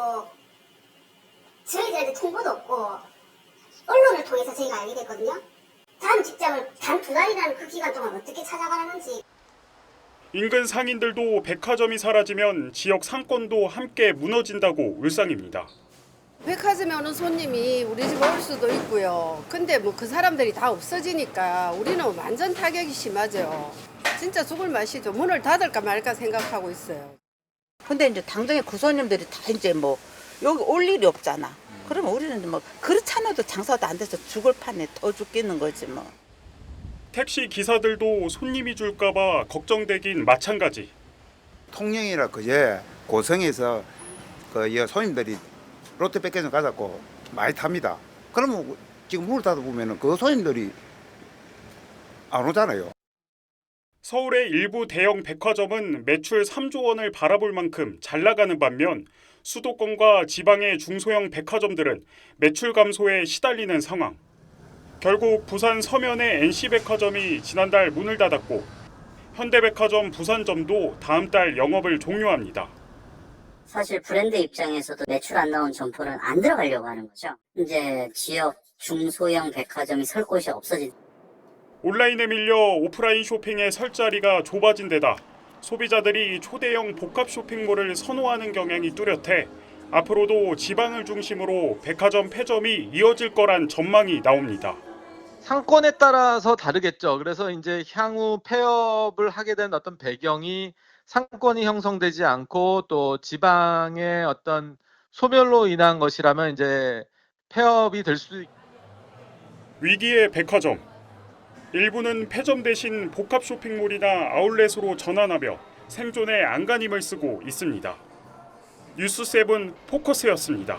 저희들한테 통보도 없고 언론을 통해서 저희가 알게 됐거든요. 다음 직장을 단 2달이라는 그 기간 동안 어떻게 찾아가라는지. 인근 상인들도 백화점이 사라지면 지역 상권도 함께 무너진다고 울상입니다. 백화점에 오는 손님이 우리 집 올 수도 있고요. 근데 뭐 그 사람들이 다 없어지니까 우리는 완전 타격이 심하죠. 진짜 죽을 맛이죠. 문을 닫을까 말까 생각하고 있어요. 근데 이제 당장에 그 손님들이 다 이제 뭐 여기 올 일이 없잖아. 그러면 우리는 뭐 그렇잖아도 장사도 안 돼서 죽을 판에 더 죽겠는 거지 뭐. 택시 기사들도 손님이 줄까 봐 걱정되긴 마찬가지. 통영이라 그제 고성에서 그 손님들이 롯데백화점 가자고 많이 탑니다. 그러면 지금 문을 닫아 보면은 그 손님들이 안 오잖아요. 서울의 일부 대형 백화점은 매출 3조 원을 바라볼 만큼 잘 나가는 반면 수도권과 지방의 중소형 백화점들은 매출 감소에 시달리는 상황. 결국 부산 서면의 NC백화점이 지난달 문을 닫았고 현대백화점 부산점도 다음 달 영업을 종료합니다. 사실 브랜드 입장에서도 매출 안 나온 점포는 안 들어가려고 하는 거죠. 이제 지역 중소형 백화점이 설 곳이 없어진. 온라인에 밀려 오프라인 쇼핑의 설 자리가 좁아진 데다 소비자들이 초대형 복합 쇼핑몰을 선호하는 경향이 뚜렷해 앞으로도 지방을 중심으로 백화점 폐점이 이어질 거란 전망이 나옵니다. 상권에 따라서 다르겠죠. 그래서 이제 향후 폐업을 하게 된 어떤 배경이 상권이 형성되지 않고 또 지방의 어떤 소멸로 인한 것이라면 이제 폐업이 될 수도 있고. 위기의 백화점. 일부는 폐점 대신 복합 쇼핑몰이나 아울렛으로 전환하며 생존의 안간힘을 쓰고 있습니다. 뉴스7 포커스였습니다.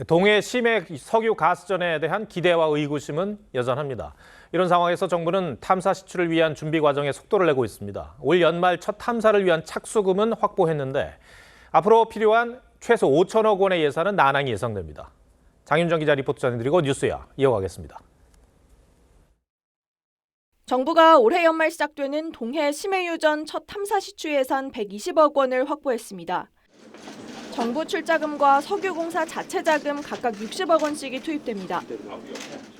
동해 심해 석유 가스전에 대한 기대와 의구심은 여전합니다. 이런 상황에서 정부는 탐사 시추를 위한 준비 과정에 속도를 내고 있습니다. 올 연말 첫 탐사를 위한 착수금은 확보했는데 앞으로 필요한 최소 5천억 원의 예산은 난항이 예상됩니다. 장윤정 기자 리포트 전해드리고 뉴스야 이어가겠습니다. 정부가 올해 연말 시작되는 동해 심해유전 첫 탐사 시추 예산 120억 원을 확보했습니다. 정부 출자금과 석유공사 자체 자금 각각 60억 원씩이 투입됩니다.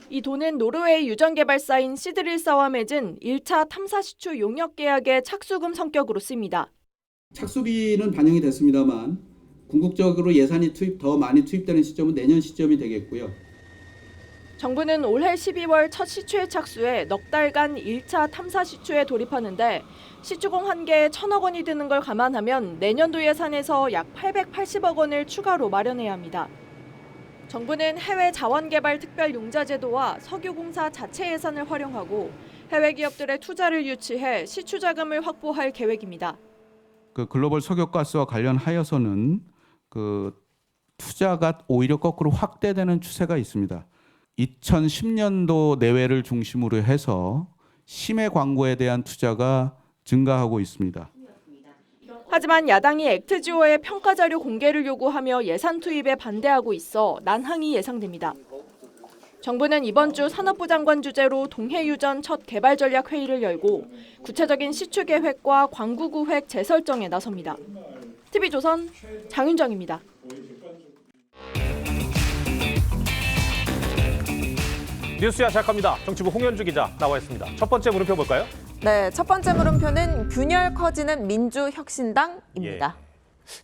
이 돈은 노르웨이 유전 개발사인 시드릴사와 맺은 1차 탐사 시추 용역 계약의 착수금 성격으로 쓰입니다. 착수비는 반영이 됐습니다만 궁극적으로 예산이 더 많이 투입되는 시점은 내년 시점이 되겠고요. 정부는 올해 12월 첫 시추에 착수해 넉 달간 1차 탐사 시추에 돌입하는데 시추공 1개에 1,000억 원이 드는 걸 감안하면 내년도 예산에서 약 880억 원을 추가로 마련해야 합니다. 정부는 해외 자원개발 특별융자 제도와 석유공사 자체 예산을 활용하고 해외 기업들의 투자를 유치해 시추 자금을 확보할 계획입니다. 글로벌 석유가스와 관련하여서는 투자가 오히려 거꾸로 확대되는 추세가 있습니다. 2010년도 내외를 중심으로 해서 심해 광고에 대한 투자가 증가하고 있습니다. 하지만 야당이 액트지오의 평가 자료 공개를 요구하며 예산 투입에 반대하고 있어 난항이 예상됩니다. 정부는 이번 주 산업부 장관 주재로 동해유전 첫 개발 전략 회의를 열고 구체적인 시추 계획과 광구 구획 재설정에 나섭니다. TV조선 장윤정입니다. 뉴스야 시작합니다. 정치부 홍현주 기자 나와 있습니다. 첫 번째 물음표 볼까요? 네, 첫 번째 물음표는 균열 커지는 민주혁신당입니다.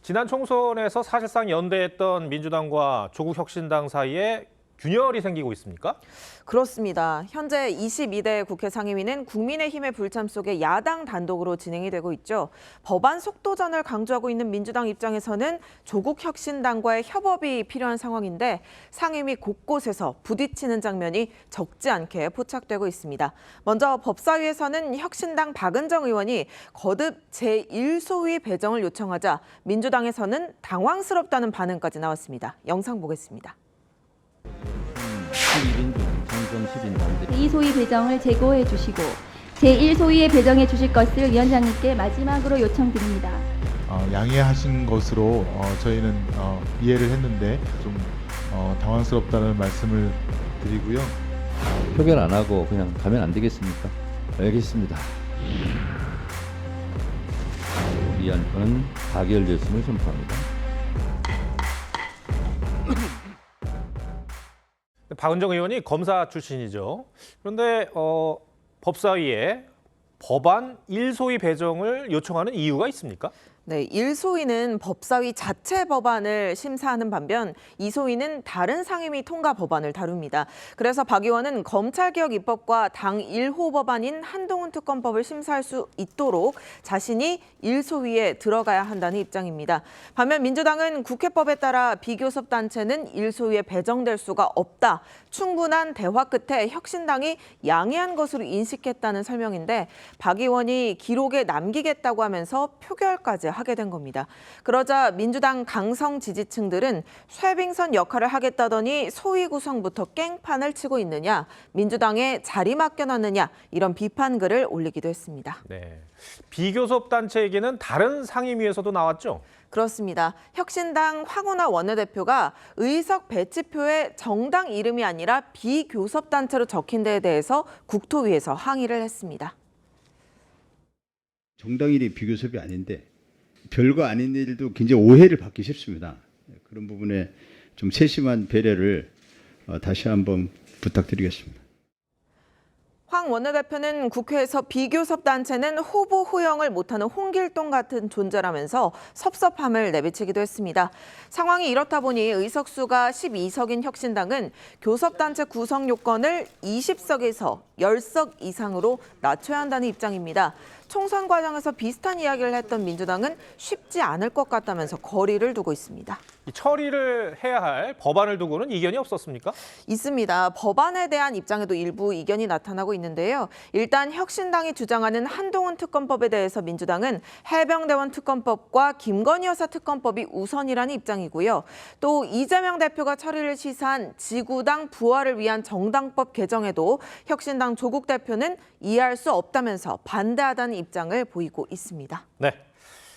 지난 총선에서 사실상 연대했던 민주당과 조국혁신당 사이에 균열이 생기고 있습니까? 그렇습니다. 현재 22대 국회 상임위는 국민의힘의 불참 속에 야당 단독으로 진행이 되고 있죠. 법안 속도전을 강조하고 있는 민주당 입장에서는 조국혁신당과의 협업이 필요한 상황인데 상임위 곳곳에서 부딪히는 장면이 적지 않게 포착되고 있습니다. 먼저 법사위에서는 혁신당 박은정 의원이 거듭 제1소위 배정을 요청하자 민주당에서는 당황스럽다는 반응까지 나왔습니다. 영상 보겠습니다. 2소위 배정을 제고해 주시고 제1소위에 배정해 주실 것을 위원장님께 마지막으로 요청드립니다. 양해하신 것으로 저희는 이해를 했는데 좀 당황스럽다는 말씀을 드리고요. 표결 안 하고 그냥 가면 안 되겠습니까? 알겠습니다. 이 안건은 가결됐음을 선포합니다. 박은정 의원이 검사 출신이죠. 그런데 법사위에 법안 1소위 배정을 요청하는 이유가 있습니까? 네, 1소위는 법사위 자체 법안을 심사하는 반면 2소위는 다른 상임위 통과 법안을 다룹니다. 그래서 박 의원은 검찰개혁 입법과 당 1호 법안인 한동훈 특검법을 심사할 수 있도록 자신이 1소위에 들어가야 한다는 입장입니다. 반면 민주당은 국회법에 따라 비교섭 단체는 1소위에 배정될 수가 없다. 충분한 대화 끝에 혁신당이 양해한 것으로 인식했다는 설명인데 박 의원이 기록에 남기겠다고 하면서 표결까지 하게 된 겁니다. 그러자 민주당 강성 지지층들은 쇠빙선 역할을 하겠다더니 소위 구성부터 깽판을 치고 있느냐, 민주당에 자리 맡겨놨느냐 이런 비판글을 올리기도 했습니다. 네, 비교섭 단체 얘기는 다른 상임위에서도 나왔죠? 그렇습니다. 혁신당 황운하 원내대표가 의석 배치표에 정당 이름이 아니라 비교섭 단체로 적힌 데에 대해서 국토위에서 항의를 했습니다. 정당 일이 비교섭이 아닌데 별거 아닌 일도 굉장히 오해를 받기 쉽습니다. 그런 부분에 좀 세심한 배려를 다시 한번 부탁드리겠습니다. 황 원내대표는 국회에서 비교섭 단체는 후보 호영을 못하는 홍길동 같은 존재라면서 섭섭함을 내비치기도 했습니다. 상황이 이렇다 보니 의석수가 12석인 혁신당은 교섭단체 구성 요건을 20석에서 10석 이상으로 낮춰야 한다는 입장입니다. 총선 과정에서 비슷한 이야기를 했던 민주당은 쉽지 않을 것 같다면서 거리를 두고 있습니다. 이 처리를 해야 할 법안을 두고는 이견이 없었습니까? 있습니다. 법안에 대한 입장에도 일부 이견이 나타나고 있는데요. 일단 혁신당이 주장하는 한동훈 특검법에 대해서 민주당은 해병대원 특검법과 김건희 여사 특검법이 우선이라는 입장이고요. 또 이재명 대표가 처리를 시사한 지구당 부활을 위한 정당법 개정에도 혁신당 조국 대표는 이해할 수 없다면서 반대하다는 입장을 보이고 있습니다. 네.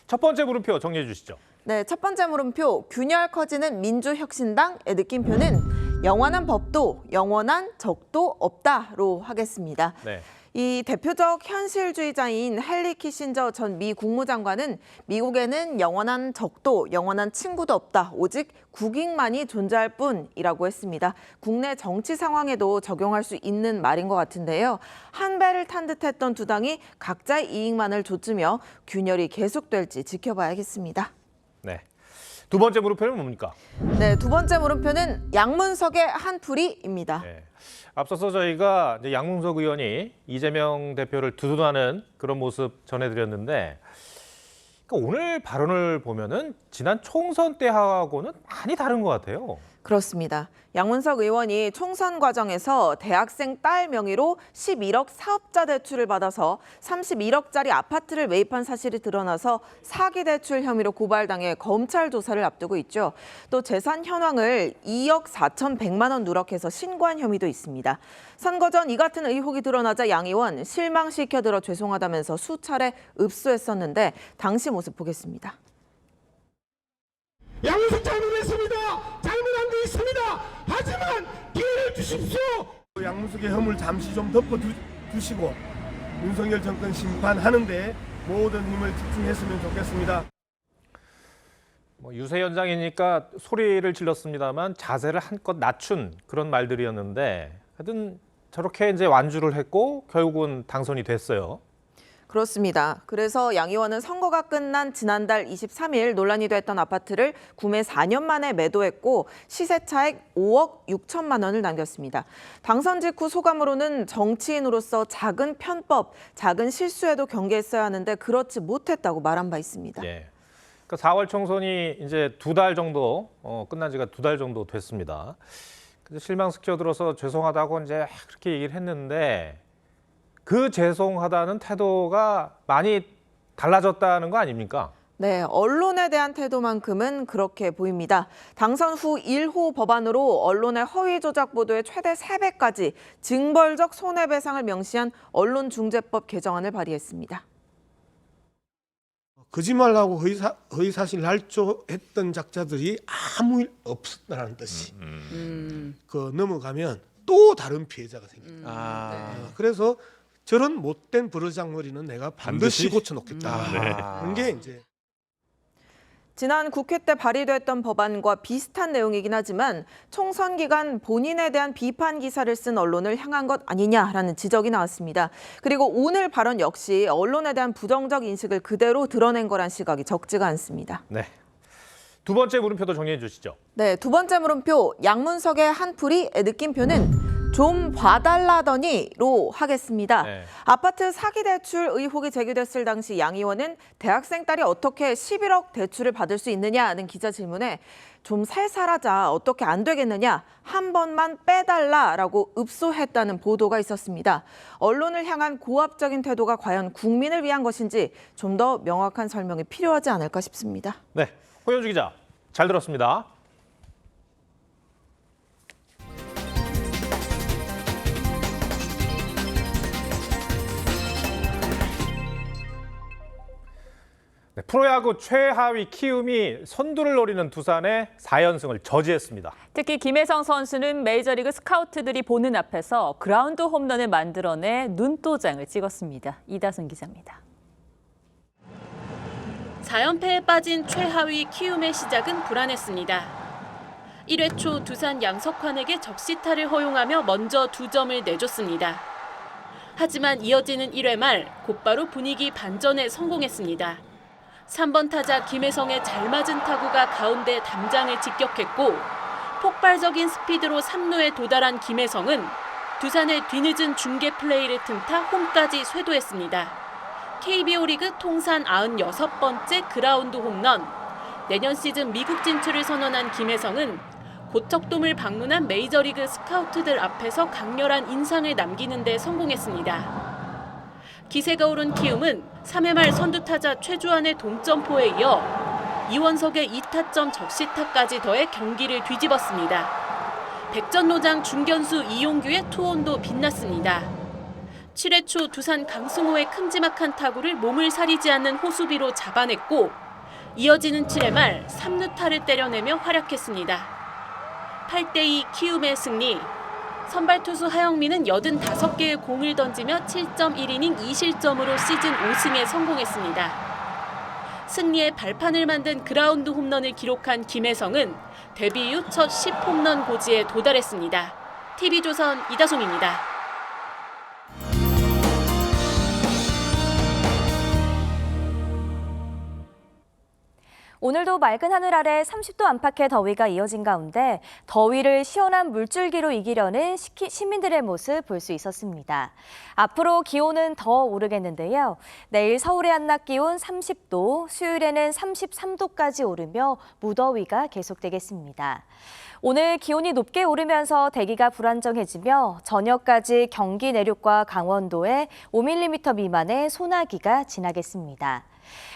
첫 번째 물음표 정리해 주시죠. 네, 첫 번째 물음표, 균열 커지는 민주혁신당의 느낌표는 영원한 법도 영원한 적도 없다로 하겠습니다. 네. 이 대표적 현실주의자인 헨리 키신저 전 미 국무장관은 미국에는 영원한 적도, 영원한 친구도 없다. 오직 국익만이 존재할 뿐이라고 했습니다. 국내 정치 상황에도 적용할 수 있는 말인 것 같은데요. 한 배를 탄 듯했던 두 당이 각자의 이익만을 좇으며 균열이 계속될지 지켜봐야겠습니다. 네. 두 번째 물음표는 뭡니까? 네, 두 번째 물음표는 양문석의 한풀이입니다. 네. 앞서서 저희가 이제 양문석 의원이 이재명 대표를 두둔하는 그런 모습 전해드렸는데 그러니까 오늘 발언을 보면은 지난 총선 때하고는 많이 다른 것 같아요. 그렇습니다. 양문석 의원이 총선 과정에서 대학생 딸 명의로 11억 사업자 대출을 받아서 31억짜리 아파트를 매입한 사실이 드러나서 사기 대출 혐의로 고발당해 검찰 조사를 앞두고 있죠. 또 재산 현황을 2억 4,100만 원 누락해서 신고한 혐의도 있습니다. 선거 전 이 같은 의혹이 드러나자 양 의원 실망시켜들어 죄송하다면서 수차례 읍수했었는데 당시 모습 보겠습니다. 양문석 잘못했습니다. 잘못한 게 있습니다. 하지만 기회를 주십시오. 양문석의 혐을 잠시 좀 덮어두시고 윤석열 정권 심판하는데 모든 힘을 집중했으면 좋겠습니다. 유세 현장이니까 소리를 질렀습니다만 자세를 한껏 낮춘 그런 말들이었는데 하여튼 저렇게 이제 완주를 했고 결국은 당선이 됐어요. 그렇습니다. 그래서 양 의원은 선거가 끝난 지난달 23일 논란이 됐던 아파트를 구매 4년 만에 매도했고 시세 차액 5억 6천만 원을 남겼습니다. 당선 직후 소감으로는 정치인으로서 작은 편법, 작은 실수에도 경계했어야 하는데 그렇지 못했다고 말한 바 있습니다. 예. 그러니까 4월 총선이 이제 2달 정도 끝난 지가 2달 정도 됐습니다. 그래서 실망시켜들어서 죄송하다고 이제 그렇게 얘기를 했는데 그 죄송하다는 태도가 많이 달라졌다는 거 아닙니까? 네, 언론에 대한 태도만큼은 그렇게 보입니다. 당선 후 1호 법안으로 언론의 허위 조작 보도의 최대 3배까지 징벌적 손해배상을 명시한 언론중재법 개정안을 발의했습니다. 거짓말하고 허위사실 날조했던 작자들이 아무 일 없었다는 뜻이 그 넘어가면 또 다른 피해자가 생깁니다. 그래서 저런 못된 버르장머리는 내가 반드시 고쳐놓겠다. 그런 게 이제. 지난 국회 때 발의됐던 법안과 비슷한 내용이긴 하지만 총선 기간 본인에 대한 비판 기사를 쓴 언론을 향한 것 아니냐라는 지적이 나왔습니다. 그리고 오늘 발언 역시 언론에 대한 부정적 인식을 그대로 드러낸 거란 시각이 적지가 않습니다. 네. 두 번째 물음표도 정리해 주시죠. 네, 두 번째 물음표 양문석의 한풀이의 느낌표는 좀 봐달라더니로 하겠습니다. 네. 아파트 사기 대출 의혹이 제기됐을 당시 양 의원은 대학생 딸이 어떻게 11억 대출을 받을 수 있느냐는 기자 질문에 좀 살살하자 어떻게 안 되겠느냐 한 번만 빼달라라고 읍소했다는 보도가 있었습니다. 언론을 향한 고압적인 태도가 과연 국민을 위한 것인지 좀 더 명확한 설명이 필요하지 않을까 싶습니다. 네, 호연주 기자 잘 들었습니다. 네, 프로야구 최하위 키움이 선두를 노리는 두산의 4연승을 저지했습니다. 특히 김혜성 선수는 메이저리그 스카우트들이 보는 앞에서 그라운드 홈런을 만들어내 눈도장을 찍었습니다. 이다순 기자입니다. 4연패에 빠진 최하위 키움의 시작은 불안했습니다. 1회 초 두산 양석환에게 적시타를 허용하며 먼저 2점을 내줬습니다. 하지만 이어지는 1회 말 곧바로 분위기 반전에 성공했습니다. 3번 타자 김혜성의 잘 맞은 타구가 가운데 담장을 직격했고 폭발적인 스피드로 3루에 도달한 김혜성은 두산의 뒤늦은 중계 플레이를 틈타 홈까지 쇄도했습니다. KBO 리그 통산 96번째 그라운드 홈런. 내년 시즌 미국 진출을 선언한 김혜성은 고척돔을 방문한 메이저리그 스카우트들 앞에서 강렬한 인상을 남기는 데 성공했습니다. 기세가 오른 키움은 3회 말 선두타자 최주환의 동점포에 이어 이원석의 2타점 적시타까지 더해 경기를 뒤집었습니다. 백전노장 중견수 이용규의 투혼도 빛났습니다. 7회 초 두산 강승호의 큼지막한 타구를 몸을 사리지 않는 호수비로 잡아냈고 이어지는 7회 말 3루타를 때려내며 활약했습니다. 8대2 키움의 승리. 선발 투수 하영민은 85개의 공을 던지며 7.1이닝 2실점으로 시즌 5승에 성공했습니다. 승리의 발판을 만든 그라운드 홈런을 기록한 김혜성은 데뷔 이후 첫 10홈런 고지에 도달했습니다. TV조선 이다솜입니다. 오늘도 맑은 하늘 아래 30도 안팎의 더위가 이어진 가운데 더위를 시원한 물줄기로 이기려는 시민들의 모습 볼 수 있었습니다. 앞으로 기온은 더 오르겠는데요. 내일 서울의 한낮 기온 30도, 수요일에는 33도까지 오르며 무더위가 계속되겠습니다. 오늘 기온이 높게 오르면서 대기가 불안정해지며 저녁까지 경기 내륙과 강원도에 5mm 미만의 소나기가 지나겠습니다.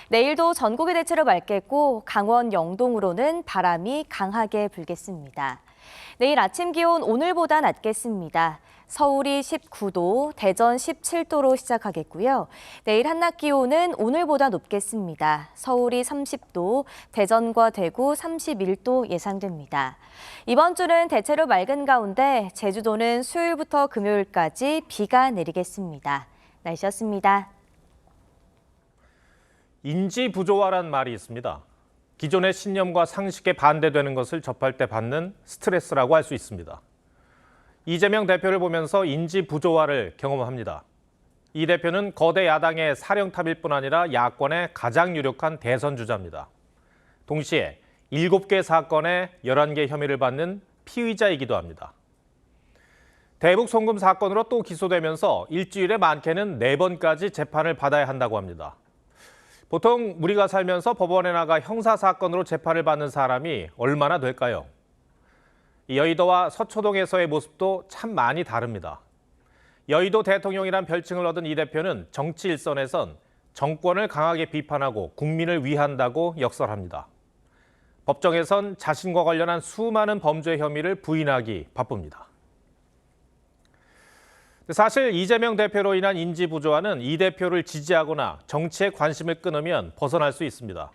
내일도 전국이 대체로 맑겠고 강원 영동으로는 바람이 강하게 불겠습니다. 내일 아침 기온 오늘보다 낮겠습니다. 서울이 19도, 대전 17도로 시작하겠고요. 내일 한낮 기온은 오늘보다 높겠습니다. 서울이 30도, 대전과 대구 31도 예상됩니다. 이번 주는 대체로 맑은 가운데 제주도는 수요일부터 금요일까지 비가 내리겠습니다. 날씨였습니다. 인지 부조화란 말이 있습니다. 기존의 신념과 상식에 반대되는 것을 접할 때 받는 스트레스라고 할 수 있습니다. 이재명 대표를 보면서 인지 부조화를 경험합니다. 이 대표는 거대 야당의 사령탑일 뿐 아니라 야권의 가장 유력한 대선 주자입니다. 동시에 7개 사건에 11개 혐의를 받는 피의자이기도 합니다. 대북 송금 사건으로 또 기소되면서 일주일에 많게는 4번까지 재판을 받아야 한다고 합니다. 보통 우리가 살면서 법원에 나가 형사사건으로 재판을 받는 사람이 얼마나 될까요? 여의도와 서초동에서의 모습도 참 많이 다릅니다. 여의도 대통령이란 별칭을 얻은 이 대표는 정치 일선에선 정권을 강하게 비판하고 국민을 위한다고 역설합니다. 법정에선 자신과 관련한 수많은 범죄 혐의를 부인하기 바쁩니다. 사실 이재명 대표로 인한 인지 부조화는 이 대표를 지지하거나 정치에 관심을 끊으면 벗어날 수 있습니다.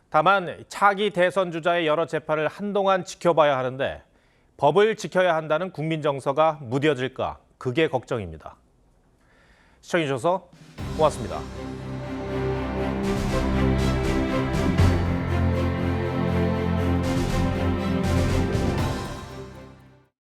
다만 차기 대선 주자의 여러 재판을 한동안 지켜봐야 하는데 법을 지켜야 한다는 국민 정서가 무뎌질까 그게 걱정입니다. 시청해주셔서 고맙습니다.